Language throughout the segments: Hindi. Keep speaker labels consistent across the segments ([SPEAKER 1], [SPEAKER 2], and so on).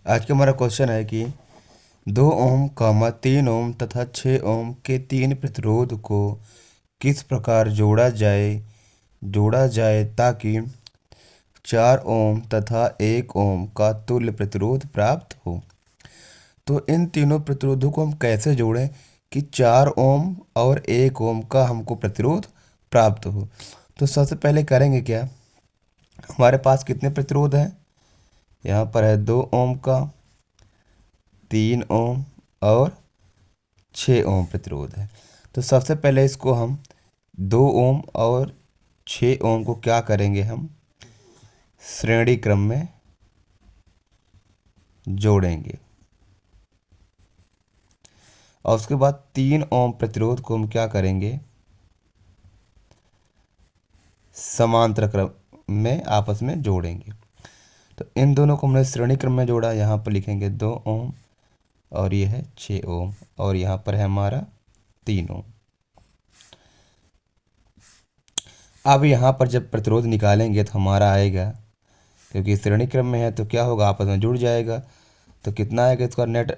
[SPEAKER 1] आज का हमारा क्वेश्चन है कि 2 ओम, 3 ओम तथा 6 ओम के तीन प्रतिरोध को किस प्रकार जोड़ा जाए ताकि 4 ओम तथा 1 ओम का तुल्य प्रतिरोध प्राप्त हो। तो इन तीनों प्रतिरोधों को हम कैसे जोड़ें कि 4 ओम और 1 ओम का हमको प्रतिरोध प्राप्त हो। तो सबसे पहले करेंगे क्या, हमारे पास कितने प्रतिरोध हैं, यहाँ पर है 2 ओम का, 3 ओम और 6 ओम प्रतिरोध है। तो सबसे पहले इसको हम 2 ओम और 6 ओम को क्या करेंगे, हम श्रेणी क्रम में जोड़ेंगे। और उसके बाद 3 ओम प्रतिरोध को हम क्या करेंगे, समांतर क्रम में आपस में जोड़ेंगे। तो इन दोनों को हमने श्रेणी क्रम में जोड़ा, यहाँ पर लिखेंगे 2 ओम और ये है 6 ओम और यहाँ पर है हमारा 3 ओम। अब यहाँ पर जब प्रतिरोध निकालेंगे तो हमारा आएगा, क्योंकि श्रेणी क्रम में है तो क्या होगा, आपस में जुड़ जाएगा। तो कितना आएगा इसका नेट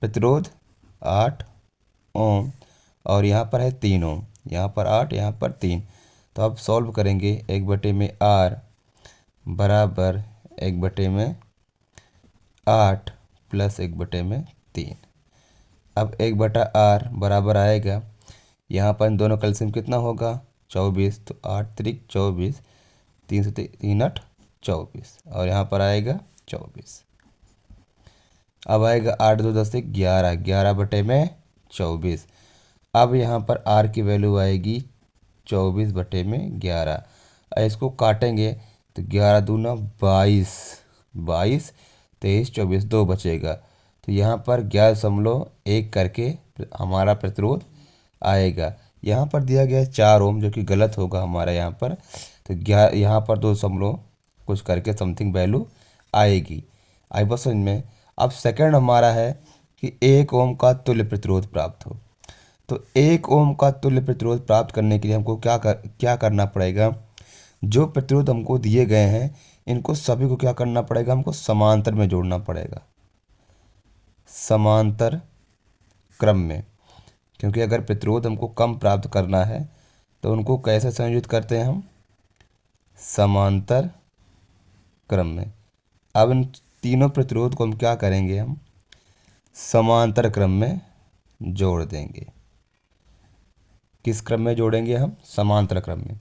[SPEAKER 1] प्रतिरोध, 8 ओम और यहाँ पर है 3 ओम, यहाँ पर 8 यहाँ पर 3। तो अब सॉल्व करेंगे, 1/r बराबर 1/8 प्लस 1/3। अब 1/r बराबर आएगा, यहाँ पर इन दोनों का एलसीएम कितना होगा, 24। तो 8 त्रिक 24, 3 से 3 8 24 और यहाँ पर आएगा 24। अब आएगा 8 2 10 11, 11/24। अब यहाँ पर r की वैल्यू आएगी 24/11। इसको काटेंगे तो 11 दूना 22, 22 23 24 2 बचेगा। तो यहाँ पर 11.1 करके हमारा प्रतिरोध आएगा। यहाँ पर दिया गया है 4 ओम, जो कि गलत होगा हमारा यहाँ पर। तो यहाँ पर 2 कुछ करके समथिंग वैल्यू आएगी। आई बस समझ में। अब सेकंड हमारा है कि 1 ओम का तुल्य प्रतिरोध प्राप्त हो। तो 1 ओम का तुल्य प्रतिरोध प्राप्त करने के लिए हमको क्या करना पड़ेगा, जो प्रतिरोध हमको दिए गए हैं इनको सभी को क्या करना पड़ेगा, हमको समांतर में जोड़ना पड़ेगा, समांतर क्रम में। क्योंकि अगर प्रतिरोध हमको कम प्राप्त करना है तो उनको कैसे संयोजित करते हैं, हम समांतर क्रम में। अब इन तीनों प्रतिरोध को हम क्या करेंगे, हम समांतर क्रम में जोड़ देंगे। किस क्रम में जोड़ेंगे, हम समांतर क्रम में।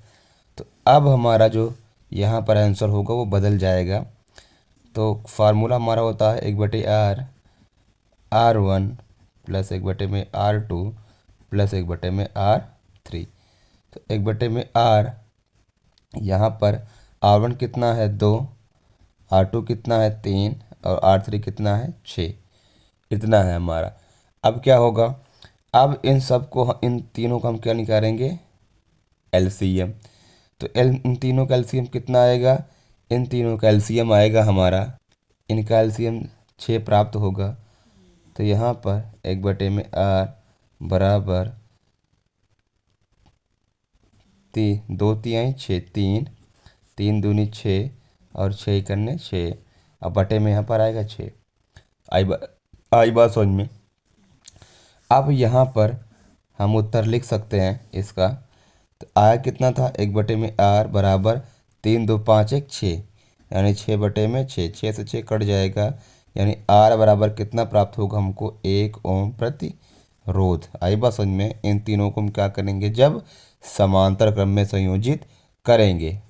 [SPEAKER 1] तो अब हमारा जो यहाँ पर आंसर होगा वो बदल जाएगा। तो फार्मूला हमारा होता है 1/r, r1 plus 1/r2 plus 1/r3। तो 1/r, यहाँ पर r1 कितना है 2, r2 कितना है 3 और r3 कितना है 6, इतना है हमारा। अब क्या होगा, अब इन सब को, इन तीनों का हम क्या निकालेंगे, एलसीएम। तो इन तीनों का एलसीएम कितना आएगा, इन तीनों का एलसीएम आएगा हमारा, इनका एलसीएम 6 प्राप्त होगा। तो यहाँ पर 1/r बराबर 2 3 6, 3 3 दूनी 6 और 6 करने 6। अब बटे में यहाँ पर आएगा 6। आई बात समझ में। अब यहाँ पर हम उत्तर लिख सकते हैं इसका। तो आया कितना था, 1/r बराबर 3 2 5 1 6, यानी 6/6, 6 से 6 कट जाएगा, यानी r बराबर कितना प्राप्त होगा हमको, 1 ओम प्रतिरोध। आई बात समझ में। इन तीनों को हम क्या करेंगे, जब समांतर क्रम में संयोजित करेंगे।